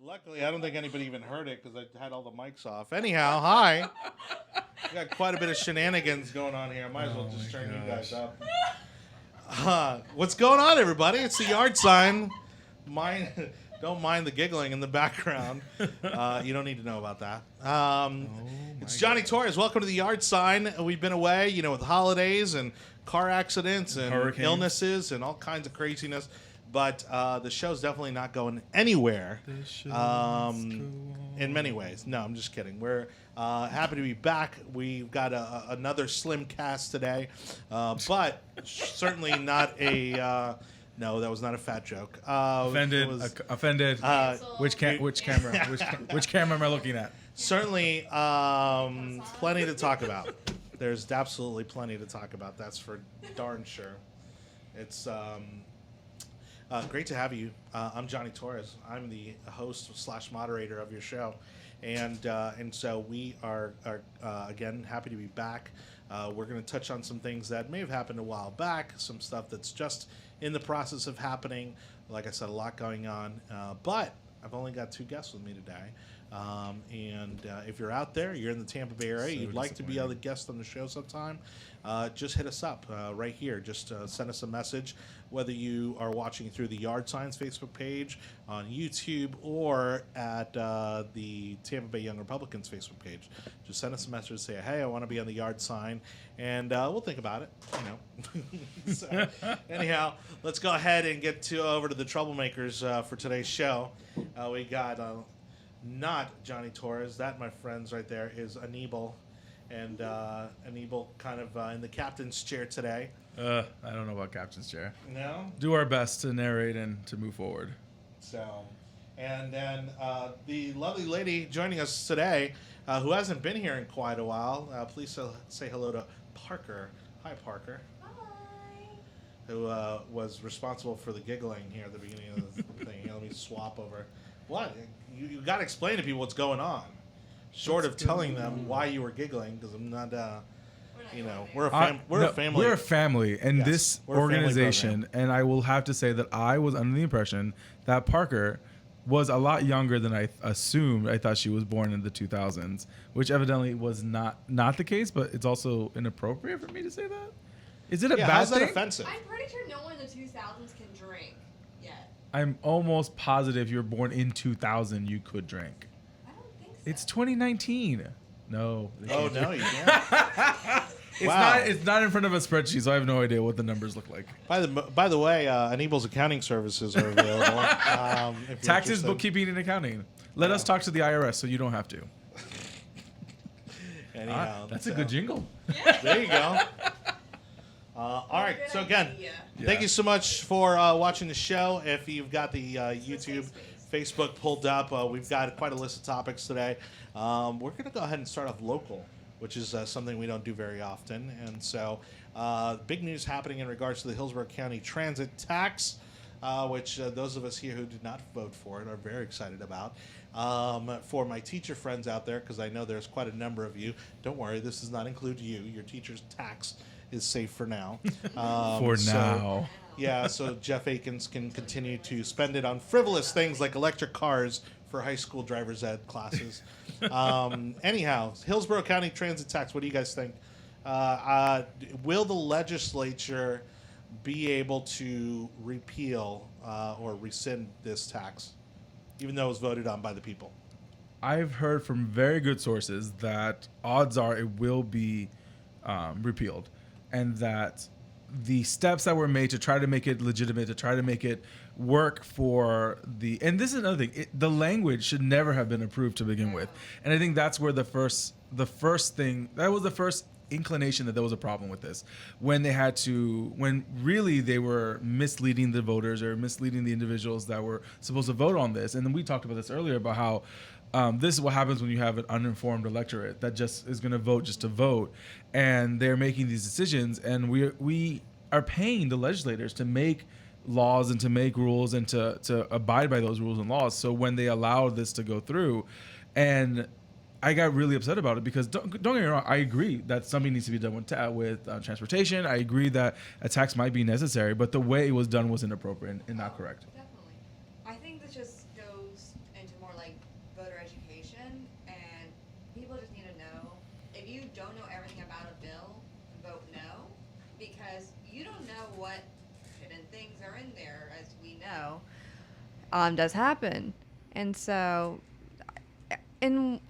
Luckily, I don't think anybody even heard it because I had all the mics off. Anyhow, hi. We got quite a bit of shenanigans going on here. I might as well just turn you guys up. What's going on, everybody? It's the yard sign. Don't mind the giggling in the background. You don't need to know about that. It's Johnny Torres. Welcome to the yard sign. We've been away, with holidays and car accidents and illnesses and all kinds of craziness. But the show's definitely not going anywhere in many ways. No, I'm just kidding. We're happy to be back. We've got another slim cast today, but certainly not a... no, that was not a fat joke. Offended. Offended. Which camera? Which camera am I looking at? Certainly, plenty to talk about. There's absolutely plenty to talk about. That's for darn sure. It's great to have you. I'm Johnny Torres. I'm the host / moderator of your show, and so we are again happy to be back. We're going to touch on some things that may have happened a while back, some stuff that's just in the process of happening. Like I said, a lot going on, but I've only got two guests with me today. And if you're out there, you're in the Tampa Bay area, you'd like to be able to guest on the show sometime, just hit us up right here. Just send us a message, whether you are watching through the Yard Signs Facebook page, on YouTube, or at the Tampa Bay Young Republicans Facebook page. Just send us a message and say, hey, I want to be on the Yard Sign, and we'll think about it. So, anyhow, let's go ahead and get over to the troublemakers for today's show. We got... not Johnny Torres. That, my friends, right there is Anibal. And Anibal kind of in the captain's chair today. I don't know about captain's chair. No? Do our best to narrate and to move forward. So, and then the lovely lady joining us today, who hasn't been here in quite a while. Please say hello to Parker. Hi, Parker. Hi. Who was responsible for the giggling here at the beginning of the thing. Let me swap over. What? You got to explain to people what's going on. Short of telling them why you were giggling, because I'm not, we're a family. We're a family, and Yes, this we're a family organization, and I will have to say that I was under the impression that Parker was a lot younger than I assumed. I thought she was born in the 2000s, which evidently was not the case, but it's also inappropriate for me to say that. Is it a bad how's thing? that offensive? I'm pretty sure no one in the 2000s can drink yet. I'm almost positive you're born in 2000, you could drink. I don't think so. It's 2019. No. Oh, no, you can't. It's not in front of a spreadsheet, so I have no idea what the numbers look like. By the way, Anibal's accounting services are available. If you're Taxes, interested. bookkeeping, and accounting. Let us talk to the IRS so you don't have to. Anyhow, That's a good jingle. There you go. All right. So again, thank you so much for watching the show. If you've got the YouTube, Facebook pulled up, we've got quite a list of topics today. We're going to go ahead and start off local, which is something we don't do very often. And so big news happening in regards to the Hillsborough County transit tax, which those of us here who did not vote for it are very excited about. For my teacher friends out there, because I know there's quite a number of you, don't worry, this does not include you. Your teacher's tax is safe for now. Now. Yeah, so Jeff Akins can continue to spend it on frivolous things like electric cars for high school driver's ed classes. Anyhow, Hillsborough County transit tax, what do you guys think? Will the legislature be able to repeal or rescind this tax, even though it was voted on by the people? I've heard from very good sources that odds are it will be repealed, and that the steps that were made to try to make it legitimate, to try to make it work for the... And this is another thing. The language should never have been approved to begin with. And I think that's where the first thing... That was the first inclination that there was a problem with this. When really they were misleading the voters or misleading the individuals that were supposed to vote on this. And then we talked about this earlier about how this is what happens when you have an uninformed electorate that just is going to vote just to vote, and they're making these decisions, and we are paying the legislators to make laws and to make rules and to abide by those rules and laws. So when they allow this to go through, and I got really upset about it because don't get me wrong, I agree that something needs to be done with transportation. I agree that a tax might be necessary, but the way it was done was inappropriate and not correct. Definitely. I think think this just goes into more like voter education, and people just need to know, if you don't know everything about a bill, vote no, because you don't know what hidden things are in there, as we know, does happen. And so, in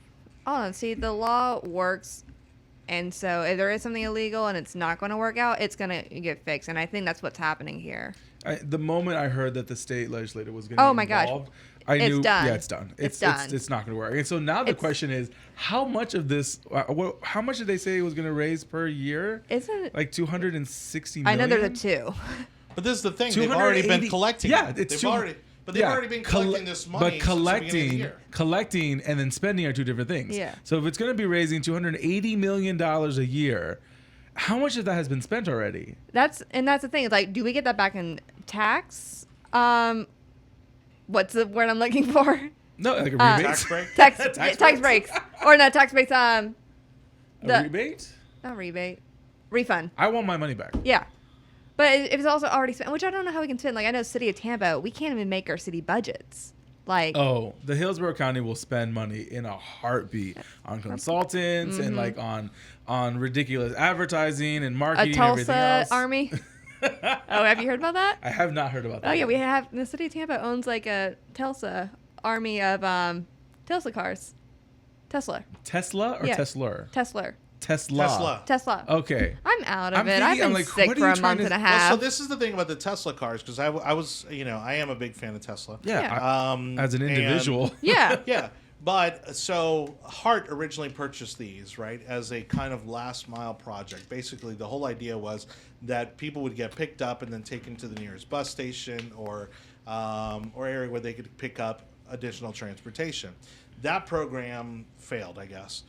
honesty, the law works. And so if there is something illegal and it's not going to work out, it's going to get fixed. And I think that's what's happening here. The moment I heard that the state legislature was going to Oh get my involved, gosh. I It's knew, done. yeah, it's done. It's done. It's not going to work. And so now the question is, how much of this, how much did they say it was going to raise per year? Isn't it? Like 260 I million? know there's a 2. But this is the thing. They've already been 280 collecting. Yeah, it. it's They've already been collecting this money. But since the beginning of the year. collecting and then spending are two different things. Yeah. So if it's going to be raising $280 million a year, how much of that has been spent already? That's the thing. It's like, do we get that back in tax? What's the word I'm looking for? No, like a rebate. Tax break. Tax breaks. Or not tax breaks. A rebate? Not rebate. Refund. I want my money back. Yeah. But if it's also already spent, which I don't know how we can spend. Like, I know City of Tampa, we can't even make our city budgets. Like, Oh, the Hillsborough County will spend money in a heartbeat on consultants and like on ridiculous advertising and a marketing and everything Tulsa else. army. Oh, have you heard about that? I have not heard about that. Oh, yeah, we have, the City of Tampa owns like a Tulsa army of Tesla cars. Tesla. Tesla or Yeah. Tesla? Tesla. Tesla. Okay. I'm out of I'm it. I've thinking, I'm been like, sick what are for you a trying month to- and a Well, half. so this is the thing about the Tesla cars, because I was, I am a big fan of Tesla. Yeah. Yeah. As an and- individual. Yeah. Yeah. But so Hart originally purchased these, right, as a kind of last mile project. Basically, the whole idea was that people would get picked up and then taken to the nearest bus station or area where they could pick up additional transportation. That program failed, I guess.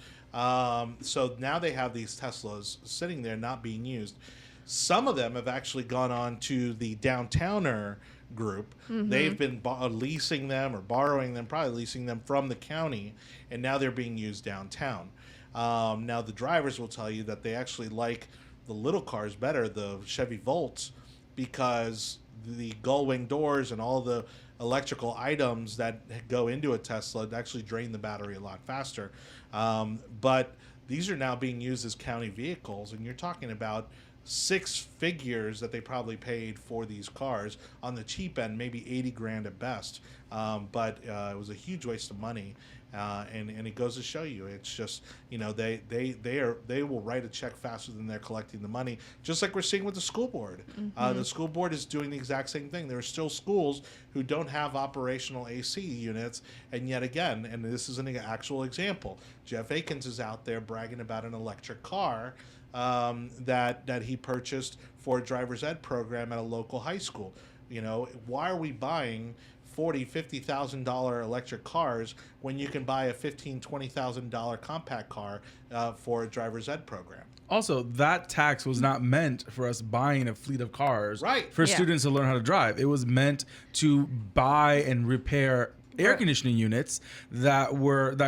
So now they have these Teslas sitting there not being used. Some of them have actually gone on to the Downtowner group. They've been leasing them or borrowing them, probably leasing them from the county, and now they're being used downtown. Now the drivers will tell you that they actually like the little cars better, the Chevy Volts, because the gull-wing doors and all the electrical items that go into a Tesla actually drain the battery a lot faster. But these are now being used as county vehicles, and you're talking about 6 figures that they probably paid for these cars. On the cheap end, maybe 80 grand at best. But it was a huge waste of money. And it goes to show you, it's just, they will write a check faster than they're collecting the money, just like we're seeing with the school board. The school board is doing the exact same thing. There are still schools who don't have operational AC units, and yet again, and this is an actual example, Jeff Akins is out there bragging about an electric car that he purchased for a driver's ed program at a local high school. Why are we buying $40,000-$50,000 electric cars when you can buy a $15,000-$20,000 compact car for a driver's ed program? Also, that tax was not meant for us buying a fleet of cars Right. for Yeah. students to learn how to drive. It was meant to buy and repair air conditioning units that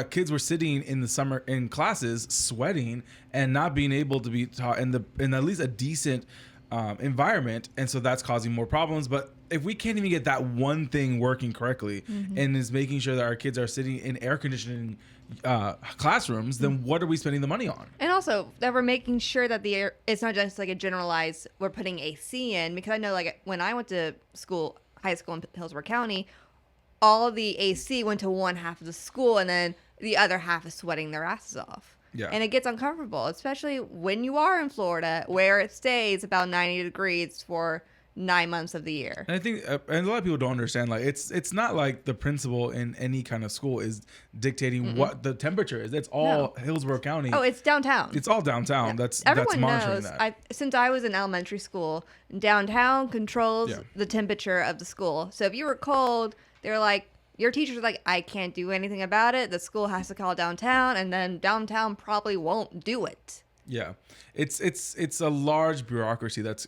kids were sitting in the summer in classes sweating and not being able to be taught in at least a decent environment, and so that's causing more problems. But if we can't even get that one thing working correctly and is making sure that our kids are sitting in air conditioning classrooms, then what are we spending the money on? And also that we're making sure that the air, it's not just like a generalized, we're putting AC in, because I know like when I went to high school in Hillsborough County, all of the AC went to one half of the school and then the other half is sweating their asses off. Yeah. And it gets uncomfortable, especially when you are in Florida, where it stays about 90 degrees for 9 months of the year. And I think, and a lot of people don't understand, like it's not like the principal in any kind of school is dictating what the temperature is. It's all Hillsborough County. Oh, it's downtown. It's all downtown. That's Everyone monitoring knows. that. Since I was in elementary school, downtown controls Yeah. the temperature of the school. So if you were cold, they're like, your teachers are like, I can't do anything about it. The school has to call downtown, and then downtown probably won't do it. Yeah, it's a large bureaucracy that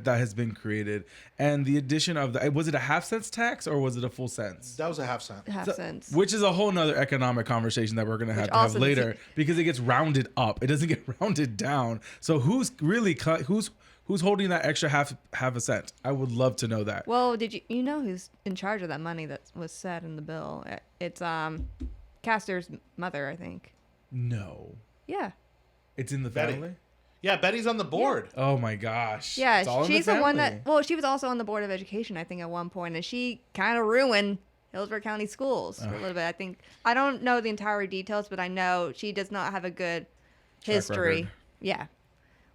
has been created, and the addition of was it a half cents tax or was it a full cents? That was a half cent. Half cents. Which is a whole nother economic conversation that we're going to have also later, because it gets rounded up. It doesn't get rounded down. So who's Who's holding that extra half a cent? I would love to know that. Well, did you know who's in charge of that money that was set in the bill? It's Castor's mother, I think. No. Yeah. It's in the Betty. family? Yeah, Betty's on the board. Oh my gosh. Yeah, It's all in she's the one family. that. Well, she was also on the board of education, I think, at one point, and she kind of ruined Hillsborough County schools for a little bit. I think I don't know the entire details, but I know she does not have a good Track history. record. Yeah,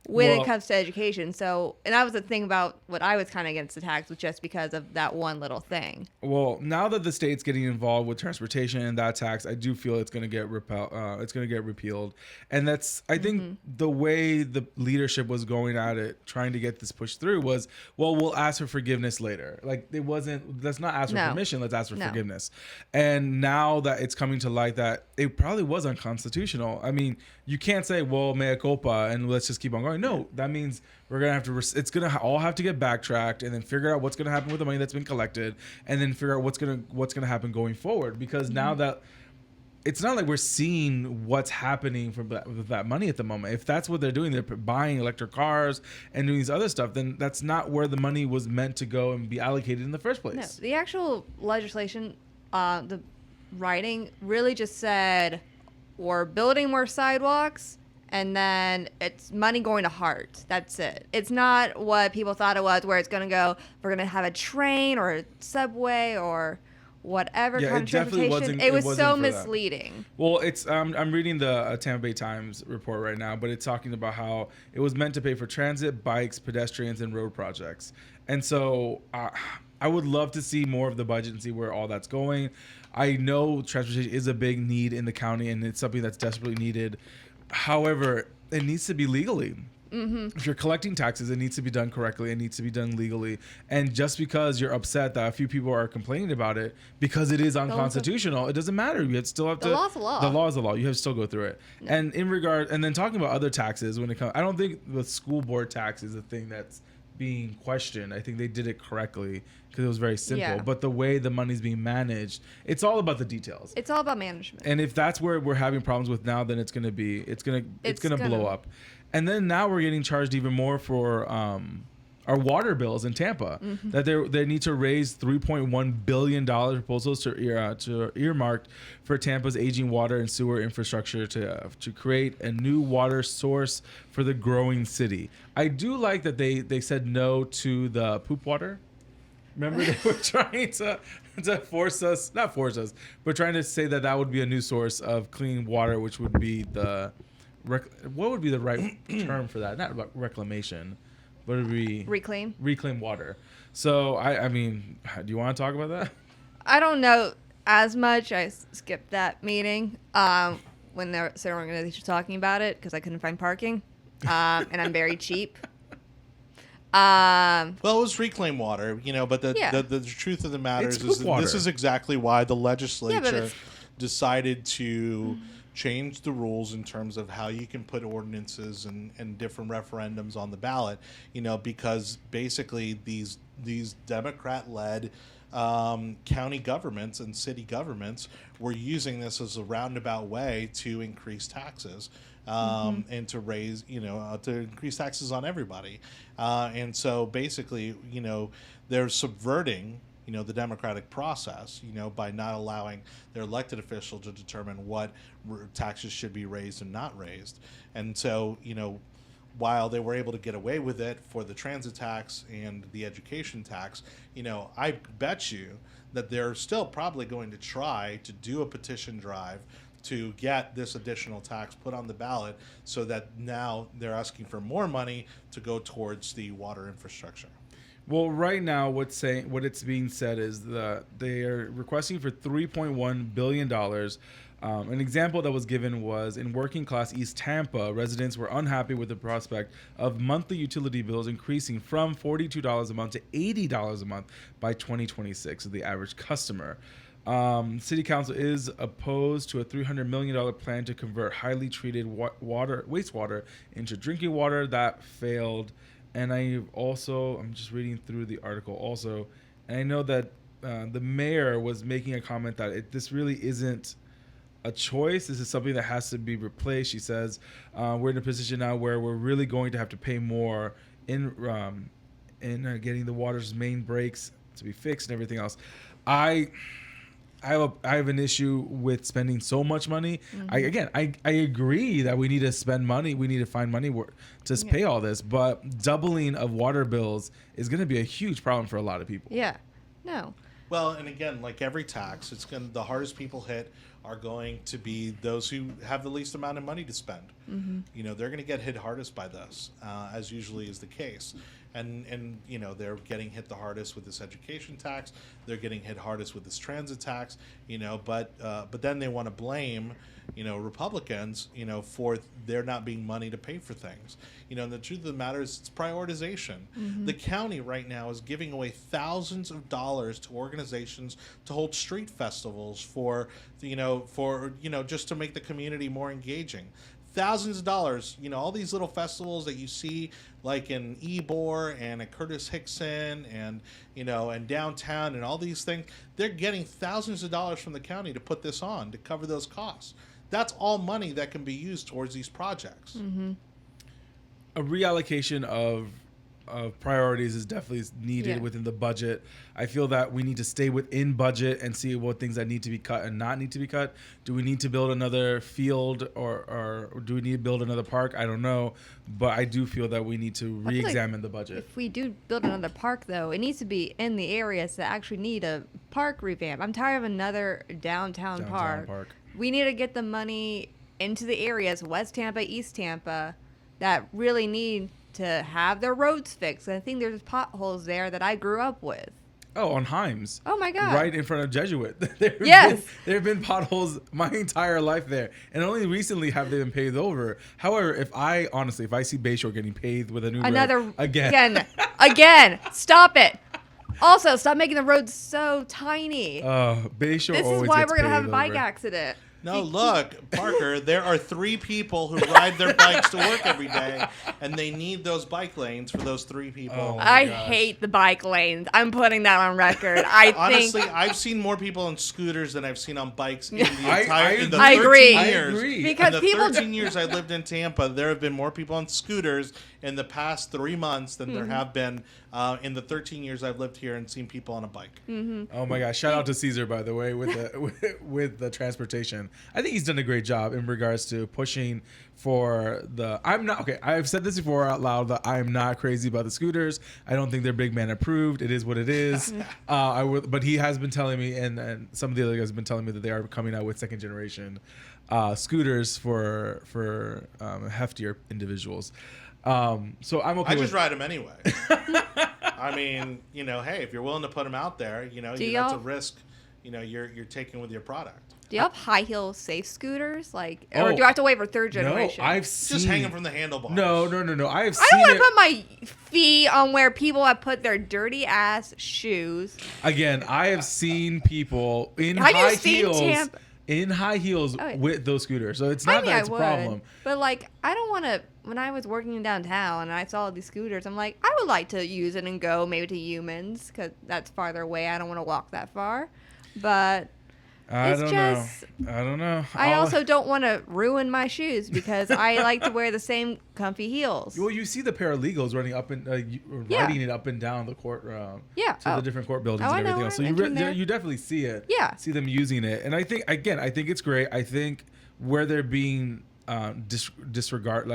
when Well- it comes to education. So, and that was the thing about what I was kind of against the tax was just because of that one little thing. Well, now that the state's getting involved with transportation and that tax, I do feel it's going to get repealed, and that's I think the way the leadership was going at it, trying to get this pushed through was, well, we'll ask for forgiveness later. Like it wasn't. Let's not ask for No. permission. Let's ask for No. forgiveness. And now that it's coming to light that it probably was unconstitutional. I mean, you can't say, well, mea culpa, and let's just keep on going. No, that means we're gonna have to. It's gonna all have to get backtracked, and then figure out what's gonna happen with the money that's been collected, and then figure out what's gonna happen going forward. Because now that it's not like we're seeing what's happening with that money at the moment. If that's what they're doing, they're buying electric cars and doing these other stuff. Then that's not where the money was meant to go and be allocated in the first No, place. the actual legislation, the writing really just said we're building more sidewalks, and then it's money going to heart. That's it. It's not what people thought it was, where it's going to go, we're going to have a train or a subway or whatever Yeah, kind it of definitely transportation. wasn't- It it was wasn't so for that. misleading. Well, it's I'm reading the Tampa Bay Times report right now, but it's talking about how it was meant to pay for transit, bikes, pedestrians, and road projects. And so I would love to see more of the budget and see where all that's going. I know transportation is a big need in the county, and it's something that's desperately needed. However, it needs to be legally. If you're collecting taxes, it needs to be done correctly. It needs to be done legally. And just because you're upset that a few people are complaining about it because it is unconstitutional, it doesn't matter. You still have to. The law's the law. The law is the law. You have to still go through it. And and then talking about other taxes when it comes, I don't think the school board tax is a thing that's being questioned. I think they did it correctly because it was very simple. Yeah. But the way the money's being managed, it's all about the details. It's all about management. And if that's where we're having problems with now, then it's gonna blow up. And then now we're getting charged even more for our water bills in Tampa. That they need to raise $3.1 billion proposals to earmarked for Tampa's aging water and sewer infrastructure to create a new water source for the growing city. I do like that they said no to the poop water. Remember they were trying to not force us, but trying to say that would be a new source of clean water, which would be what would be the right term for that? Not reclamation, but it would be reclaim water. So I mean, do you want to talk about that? I don't know as much. I skipped that meeting when the certain organization was talking about it because I couldn't find parking, and I'm very cheap. Well, it was reclaim water, but Yeah. the truth of the matter It's is poop that water. this is exactly why the legislature it's- decided to change the rules in terms of how you can put ordinances and different referendums on the ballot, because basically these Democrat-led county governments and city governments were using this as a roundabout way to increase taxes. And to raise, to increase taxes on everybody. And so basically, they're subverting, the democratic process, by not allowing their elected official to determine what taxes should be raised and not raised. And so, while they were able to get away with it for the transit tax and the education tax, I bet you that they're still probably going to try to do a petition drive to get this additional tax put on the ballot so that now they're asking for more money to go towards the water infrastructure. Well, right now, what it's being said is that they are requesting for $3.1 billion. An example that was given was in working class East Tampa, residents were unhappy with the prospect of monthly utility bills increasing from $42 a month to $80 a month by 2026 of the average customer. City Council is opposed to a $300 million plan to convert highly treated wastewater into drinking water. That failed. And I'm just reading through the article also, and I know that the mayor was making a comment that this really isn't a choice. This is something that has to be replaced. She says, we're in a position now where we're really going to have to pay more in getting the water's main breaks to be fixed and everything else. I have an issue with spending so much money. I agree that we need to spend money. We need to find money to pay all this. But doubling of water bills is going to be a huge problem for a lot of people. Yeah. No. Well, and again, like every tax, the hardest people hit are going to be those who have the least amount of money to spend. You know, they're going to get hit hardest by this, as usually is the case. And you know, they're getting hit the hardest with this education tax. They're getting hit hardest with this transit tax. You know, but then they want to blame, you know, Republicans, you know, for there not being money to pay for things. You know, and the truth of the matter is it's prioritization. The county right now is giving away thousands of dollars to organizations to hold street festivals for just to make the community more engaging. Thousands of dollars, you know, all these little festivals that you see like in Ybor and at Curtis Hickson and, you know, and downtown and all these things, they're getting thousands of dollars from the county to put this on, to cover those costs. That's all money that can be used towards these projects. A reallocation of priorities is definitely needed within the budget. I feel that we need to stay within budget and see what things that need to be cut and not need to be cut. Do we need to build another field or do we need to build another park? I don't know. But I do feel that we need to re-examine the budget. If we do build another park, though, it needs to be in the areas that actually need a park revamp. I'm tired of another downtown park. We need to get the money into the areas, West Tampa, East Tampa, that really need to have their roads fixed. I think there's potholes there that I grew up with. Oh, on Himes. Oh my God. Right in front of Jesuit. There have been potholes my entire life there. And only recently have they been paved over. However, if I see Bayshore getting paved with a new road again, stop it. Also, stop making the roads so tiny. Bayshore This always is why gets we're going to have a paved bike over. accident. No, look, Parker, there are 3 people who ride their bikes to work every day, and they need those bike lanes for those 3 people. Oh, I gosh. hate the bike lanes. I'm putting that on record. Honestly, I've seen more people on scooters than I've seen on bikes in the I agree. 13 years. I agree. Because in the people 13 years I lived in Tampa, there have been more people on scooters in the past 3 months than there have been in the 13 years I've lived here and seen people on a bike. Oh my gosh! Shout out to Caesar, by the way, with the with the transportation. I think he's done a great job in regards to pushing for the. I've said this before out loud that I'm not crazy about the scooters. I don't think they're big man approved. It is what it is. But he has been telling me, and some of the other guys have been telling me that they are coming out with second generation scooters for heftier individuals. So I'm okay. I just ride them anyway. I mean, you know, hey, if you're willing to put them out there, you know, that's a risk, you know, you're taking with your product. Do you have high heel safe scooters? Or do I have to wait for third generation? No, I've seen. Just hang them from the handlebars. No. I don't want to put my feet on where people have put their dirty ass shoes. Again, I have seen people in high heels. In high heels with those scooters. So it's not that it's a problem. But I don't want to, when I was working in downtown and I saw these scooters, I'm like, I would like to use it and go maybe to Humans because that's farther away. I don't want to walk that far. But I don't know. I also don't want to ruin my shoes because I like to wear the same comfy heels. Well, you see the paralegals running up and riding it up and down the court to the different court buildings and everything else. So you definitely see it. Yeah. See them using it. And I think it's great. I think where they're being disregard,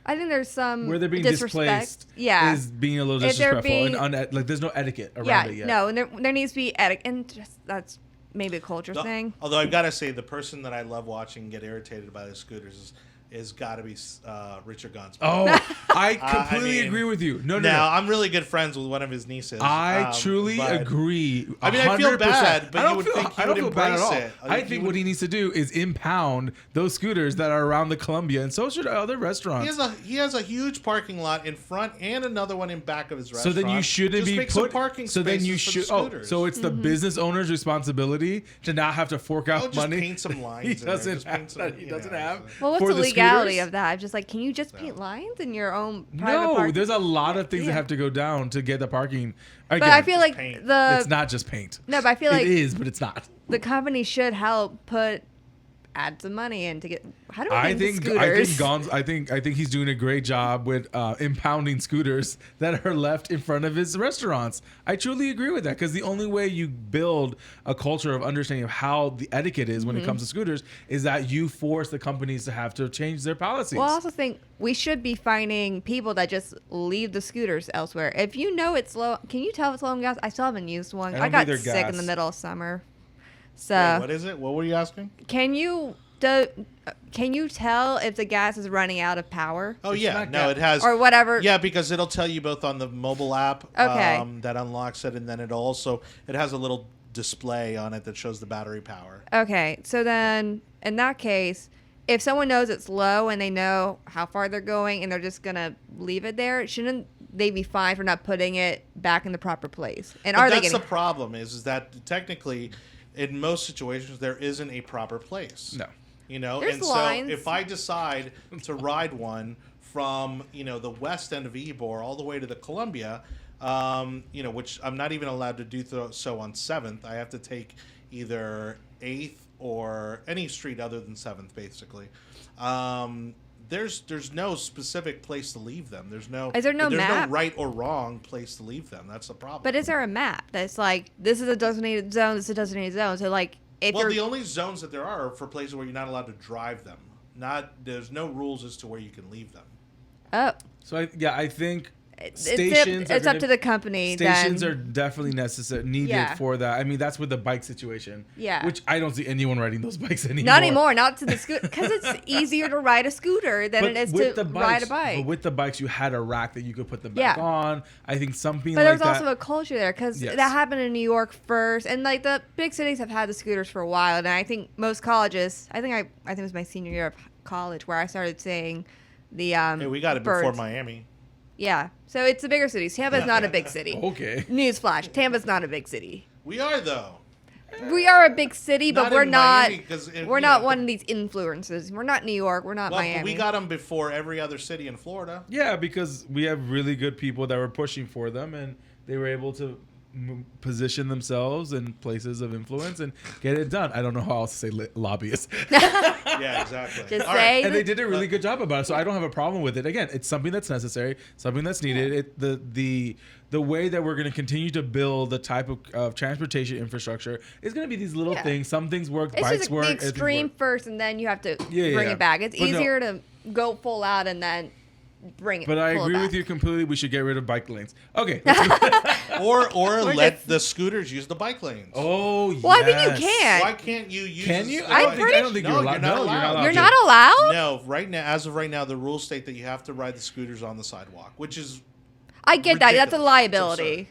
I think there's some where they're being disrespect. displaced is being a little disrespectful and there's no etiquette around it yet. No, and there needs to be etiquette, and that's maybe a culture thing. Although I've got to say, the person that I love watching get irritated by the scooters is got to be Richard Gonsberg. Oh, I completely agree with you. No. I'm really good friends with one of his nieces. I truly agree. I mean, I feel bad, but you would think he would embrace it. I think what he needs to do is impound those scooters that are around the Columbia, and so should other restaurants. He has a huge parking lot in front and another one in back of his restaurant. So then you shouldn't be put parking. So then you should. So it's the business owner's responsibility to not have to fork out money. Just paint some lines. He doesn't have. Well, what's the legality of that? I'm just like, can you just paint lines in your own private parking? There's a lot of things that have to go down to get the parking. Again, but I feel like it's not just paint. No, but I feel like it is, but it's not. The company should help put add some money in to get. How do we I get the think scooters? Gonz, I think he's doing a great job with impounding scooters that are left in front of his restaurants. I truly agree with that, because the only way you build a culture of understanding of how the etiquette is when it comes to scooters is that you force the companies to have to change their policies. Well, I also think we should be finding people that just leave the scooters elsewhere. If you know it's low, can you tell if it's low on gas? I still haven't used one. I don't I got think they're sick in gas. the middle of summer. So Wait, what is it? What were you asking? can you tell if the gas is running out of power Oh It's yeah, not no, gas. it has. or whatever? Yeah, because it'll tell you both on the mobile app Okay. that unlocks it, and then it has a little display on it that shows the battery power. Okay, so then in that case, if someone knows it's low and they know how far they're going and they're just gonna leave it there, shouldn't they be fined for not putting it back in the proper place? And But are they that's getting? the problem is that technically, in most situations, there isn't a proper place. No. You know, There's and lines. so if I decide to ride one from the west end of Ybor all the way to the Columbia, which I'm not even allowed to do so on 7th. I have to take either 8th or any street other than 7th, basically. There's no specific place to leave them. There's no map? right or wrong place to leave them. That's the problem. But is there a map that's like this is a designated zone, this is a designated zone? So like if Well, you're the only zones that there are for places where you're not allowed to drive them. There's no rules as to where you can leave them. So I think it's stations are up gonna- to the company. Stations then. are definitely needed Yeah. for that. I mean, that's with the bike situation. Yeah. Which I don't see anyone riding those bikes anymore. Not anymore, not to the scooter, because it's easier to ride a scooter than it is with to the ride a bikes- bike. But with the bikes, you had a rack that you could put them back Yeah. on. I think something But like there's that. also a culture there because Yes. that happened in New York first, and like the big cities have had the scooters for a while. And I think most colleges, I think it was my senior year of college where I started seeing the Hey, we got it birds. before Miami. Yeah, so it's the bigger cities. Tampa's not a big city. Okay. Newsflash: Tampa's not a big city. We are though. We are a big city, but Not we're in not. Miami, 'cause We're not one of these influences. We're not New York. We're not Well, Miami. we got them before every other city in Florida. Yeah, because we have really good people that were pushing for them, and they were able to position themselves in places of influence and get it done. I don't know how else to say lobbyists. Yeah, exactly. Just All say- right. And they did a really good job about it, so I don't have a problem with it. Again, it's something that's necessary, something that's needed. The way that we're going to continue to build the type of transportation infrastructure is going to be these little Yeah. things. Some things work, It's bikes just work. the everything extreme work. first, and then you have to Yeah, bring yeah. it back. It's But no. easier to go full out and then bring it. But I pull it agree with back. you completely. We should get rid of bike lanes. Okay. let's go. Or We're let just- the scooters use the bike lanes. Oh, yes. Well, I think you can. Why can't you use? Can you? the I bike- don't think No, you're allowed. No, you're not allowed. You're to. not allowed? No, right now, as of right now, the rules state that you have to ride the scooters on the sidewalk, which is I get that. That's a ridiculous. liability. It's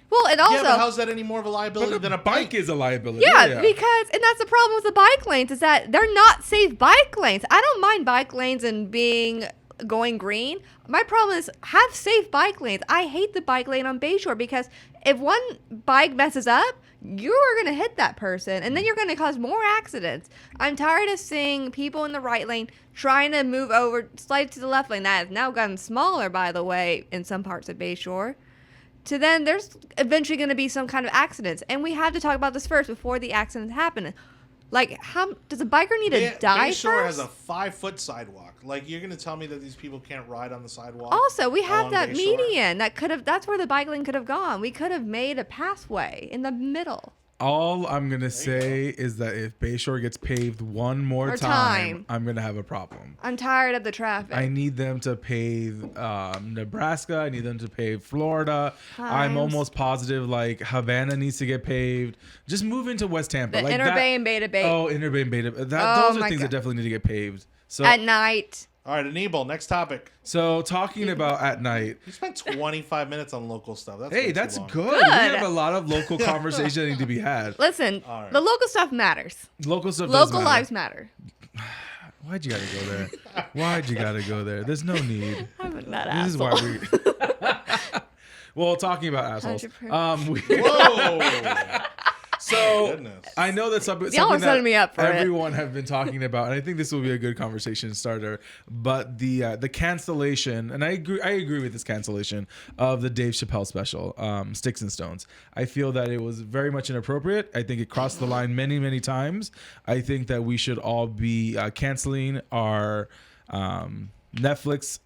Well, and also, yeah, but how's that any more of a liability But than a a bike is a liability. yeah, because and that's the problem with the bike lanes is that they're not safe bike lanes. I don't mind bike lanes and going green. My problem is have safe bike lanes. I hate the bike lane on Bayshore because if one bike messes up, you're gonna hit that person, and then you're gonna cause more accidents. I'm tired of seeing people in the right lane trying to move over, slide to the left lane. That has now gotten smaller, by the way, in some parts of Bayshore. To then there's eventually going to be some kind of accidents, and we have to talk about this first before the accidents happen. Like, how does a biker need to die Bayshore first? has a 5-foot sidewalk. Like, you're gonna tell me that these people can't ride on the sidewalk? Also, we have along that Bayshore? median that could have. That's where the bike lane could have gone. We could have made a pathway in the middle. All I'm gonna say is that if Bayshore gets paved one more More time, time. I'm gonna have a problem. I'm tired of the traffic. I need them to pave Nebraska. I need them to pave Florida. I'm Hines. almost positive like Havana needs to get paved. Just move into West Tampa. the like Inner that, Bay and Beta Bay Oh, Inner Bay and Beta. Oh Those are my things that God. definitely need to get paved. So, at night. All right, Anibal, next topic. so talking about at night. You spent 25 minutes on local stuff. That's way Hey, too that's long. good. We have a lot of local conversations that need to be had. Listen, All right. the local stuff matters. Local stuff. does Local matter. lives matter. Why'd you gotta go there? Why'd you gotta go there? There's no need. I'm not This is why we. Well, talking about assholes. 100%. Whoa! So Goodness. I know that's something Y'all are that setting me up for it. everyone have been talking about, and I think this will be a good conversation starter. But the cancellation, and I agree with this cancellation of the Dave Chappelle special, Sticks and Stones. I feel that it was very much inappropriate. I think it crossed the line many times. I think that we should all be canceling our Netflix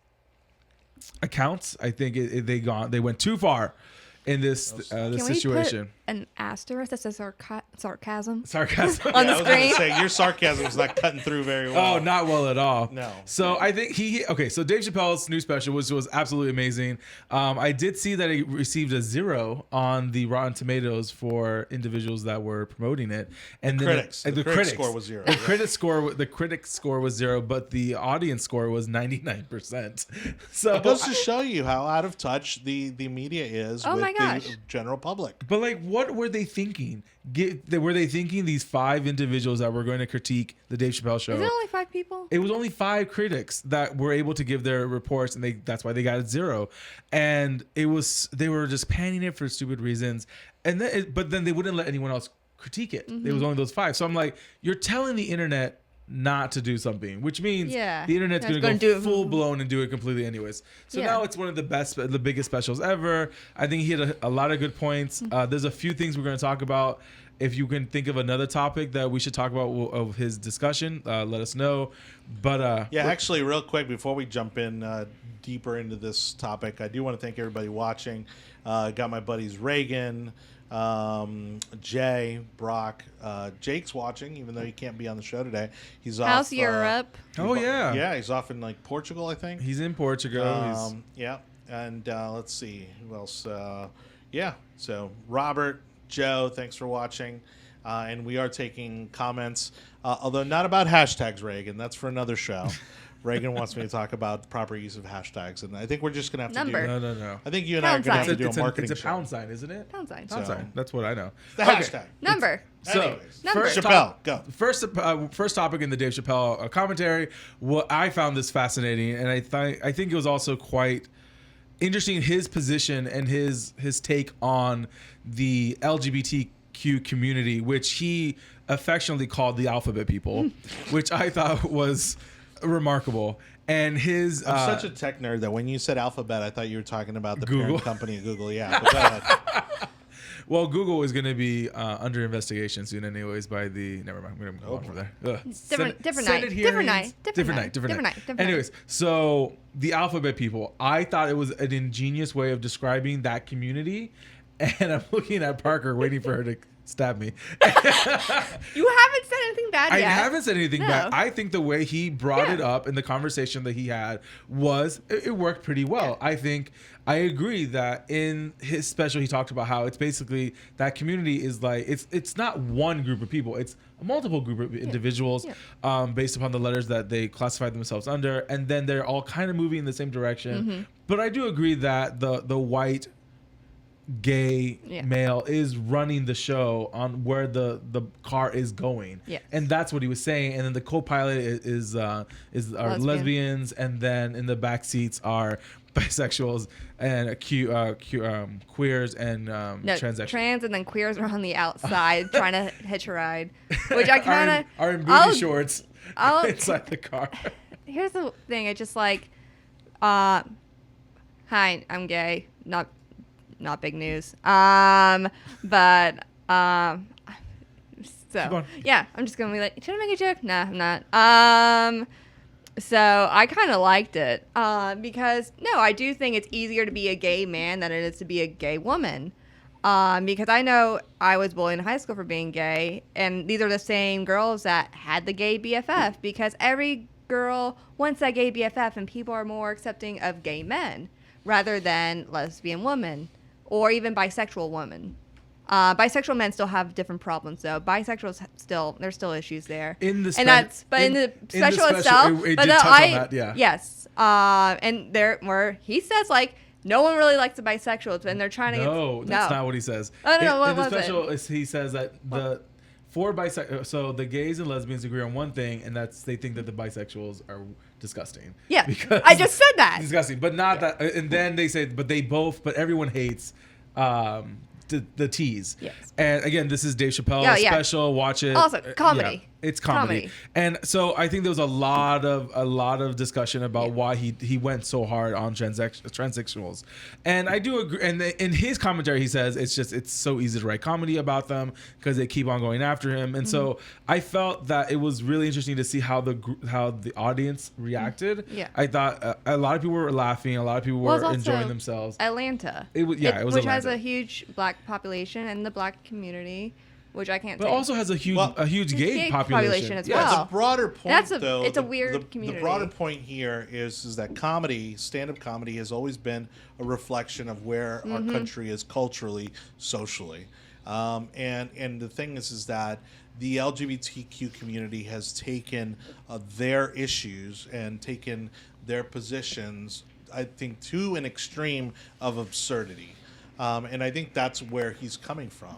accounts. I think they went too far in this Can situation. we put an asterisk that says sarcasm Sarcasm. on I the was going screen? to say, your sarcasm is not cutting through very well. Oh, not well at all. No. So I think so Dave Chappelle's new special was absolutely amazing. I did see that it received a 0 on the Rotten Tomatoes for individuals that were promoting it. And The then critics. The critic score was 0. The critic score was 0, but the audience score was 99%. So It goes to show you how out of touch the media is Oh with my gosh. the general public. But like, what were they thinking? Were they thinking these 5 individuals that were going to critique the Dave Chappelle show? Is it only 5 people? It was only 5 critics that were able to give their reports, and that's why they got a 0. And they were just panning it for stupid reasons, and but then they wouldn't let anyone else critique it. It was only those 5. So I'm like, you're telling the internet not to do something, which means Yeah. the internet's It's going to gonna go do it. full blown and do it completely anyways. So Yeah. now it's one of the biggest specials ever. I think he had a lot of good points. There's a few things we're going to talk about. If you can think of another topic that we should talk about of his discussion, let us know. But Yeah, actually, real quick, before we jump in deeper into this topic, I do want to thank everybody watching. Got my buddies Reagan, Jay, Brock, Jake's watching, even though he can't be on the show today. He's off. How's Europe? oh yeah, Yeah, he's off in like Portugal, I think. he's in Portugal. Yeah, and let's see who else. Yeah, so Robert, Joe, thanks for watching, and we are taking comments, although not about hashtags, Reagan. That's for another show. Reagan wants me to talk about the proper use of hashtags, and I think we're just gonna have to Number. do. No. I think you and I are Pound gonna have sign. to do a marketing It's a show. pound sign, isn't it? Pound sign. Pound So- sign. That's what I know. The Okay. hashtag. Number. So, Anyways. Number. Chappelle, go. First topic in the Dave Chappelle commentary. What I found this fascinating, and I think it was also quite interesting, his position and his take on the LGBTQ community, which he affectionately called the alphabet people, which I thought was remarkable. And his I'm such a tech nerd that when you said alphabet, I thought you were talking about the Google. parent company of Google. Yeah, but go ahead. well, Google is going to be under investigation soon, anyways. By the never mind, I'm going to go on from there. Ugh. Different Senate night. hearings. Different night. Different night. Anyways, so the alphabet people, I thought it was an ingenious way of describing that community, and I'm looking at Parker, waiting for her to stab me. You haven't said anything bad I yet. haven't said anything No. bad. I think the way he brought it up in the conversation that he had was it worked pretty well. I think I agree that in his special he talked about how it's basically that community is like it's not one group of people, it's a multiple group of individuals based upon the letters that they classify themselves under, and then they're all kind of moving in the same direction. But I do agree that the white gay male is running the show on where the car is going. Yes. And that's what he was saying. And then the co-pilot is are lesbians, and then in the back seats are bisexuals and queers and No, transsexuals. trans and then queers are on the outside trying to hitch a ride, which I kind of are in booty shorts I'll- inside the car. Here's the thing. It's just like, hi, I'm gay. Not big news. So on. yeah, I'm just gonna be like, should I make a joke? Nah, I'm not. So I kind of liked it because no, I do think it's easier to be a gay man than it is to be a gay woman. Because I know I was bullied in high school for being gay, and these are the same girls that had the gay BFF, because every girl wants that gay BFF, and people are more accepting of gay men rather than lesbian women or even bisexual women. Bisexual men still have different problems, though. Bisexuals there's still issues there. In the and that's but in the special itself, it but did no, touch on that, yeah. yes. And there where he says like no one really likes the bisexuals, and they're trying to No, that's not what he says. Oh, no, what in the was it? special, he says that so the gays and lesbians agree on one thing, and that's they think that the bisexuals are disgusting. Yeah, because I just said that. disgusting, but not that. And then they say, but everyone hates the tease. Yes. And again, this is Dave Chappelle Yeah, yeah. special. Watch it. Also, comedy. Yeah, it's comedy. And so I think there was a lot of discussion about why he went so hard on transsexuals. And I do agree. And in his commentary, he says it's so easy to write comedy about them because they keep on going after him. And so I felt that it was really interesting to see how the audience reacted. Yeah. I thought a lot of people were laughing. A lot of people Well, it's were also enjoying themselves. Atlanta. It was which Atlanta. has a huge black population and the black community, which I can't. But say. also has a huge gay population as Yeah, well. the broader point, though. It's a the- weird the, community. The broader point here is that comedy, stand-up comedy, has always been a reflection of where our country is culturally, socially, and the thing is that the LGBTQ community has taken their issues and taken their positions, I think, to an extreme of absurdity, and I think that's where he's coming from.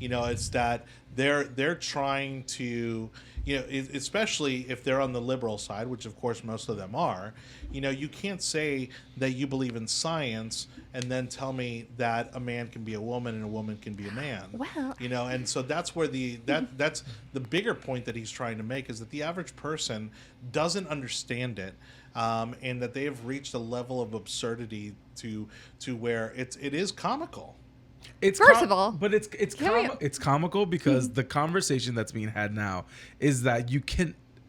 It's that they're trying to, especially if they're on the liberal side, which of course most of them are. You can't say that you believe in science and then tell me that a man can be a woman and a woman can be a man. Well, And so that's where that's the bigger point that he's trying to make, is that the average person doesn't understand it. And that they have reached a level of absurdity to where it is comical. First of all, but it's comical because the conversation that's being had now is that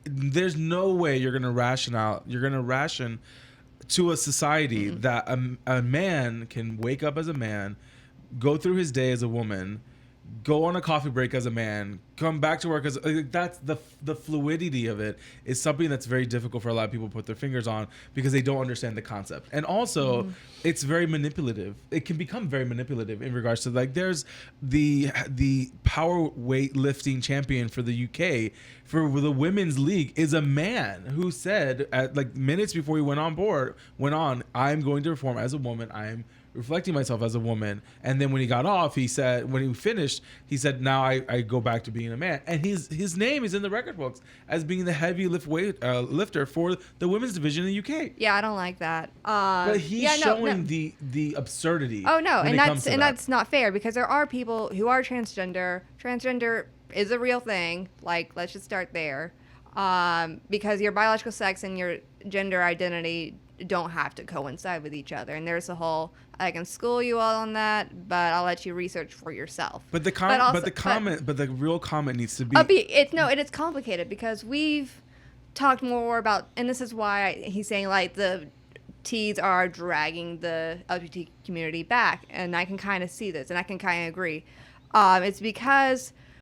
there's no way you're gonna ration to a society that a man can wake up as a man, go through his day as a woman, go on a coffee break as a man, come back to work as that's the fluidity of it is something that's very difficult for a lot of people to put their fingers on because they don't understand the concept. And also it's very manipulative. It can become very manipulative in regards to, like, there's the power weightlifting champion for the UK for the women's league is a man who said at like minutes before he went on, I'm going to perform as a woman. I'm reflecting myself as a woman. And then when he got off, he said, when he finished, he said, now I go back to being a man. And his name is in the record books as being the heavy lifter for the women's division in the UK. Yeah, I don't like that. But he's showing the absurdity. Oh no, when that's not fair, because there are people who are transgender. Transgender is a real thing. Like, let's just start there. Because your biological sex and your gender identity don't have to coincide with each other. And there's a whole, I can school you all on that, but I'll let you research for yourself. But the real comment needs to be. It is complicated because we've talked more about, and this is why he's saying, like, the T's are dragging the LGBT community back, and I can kind of see this, and I can kind of agree. It's because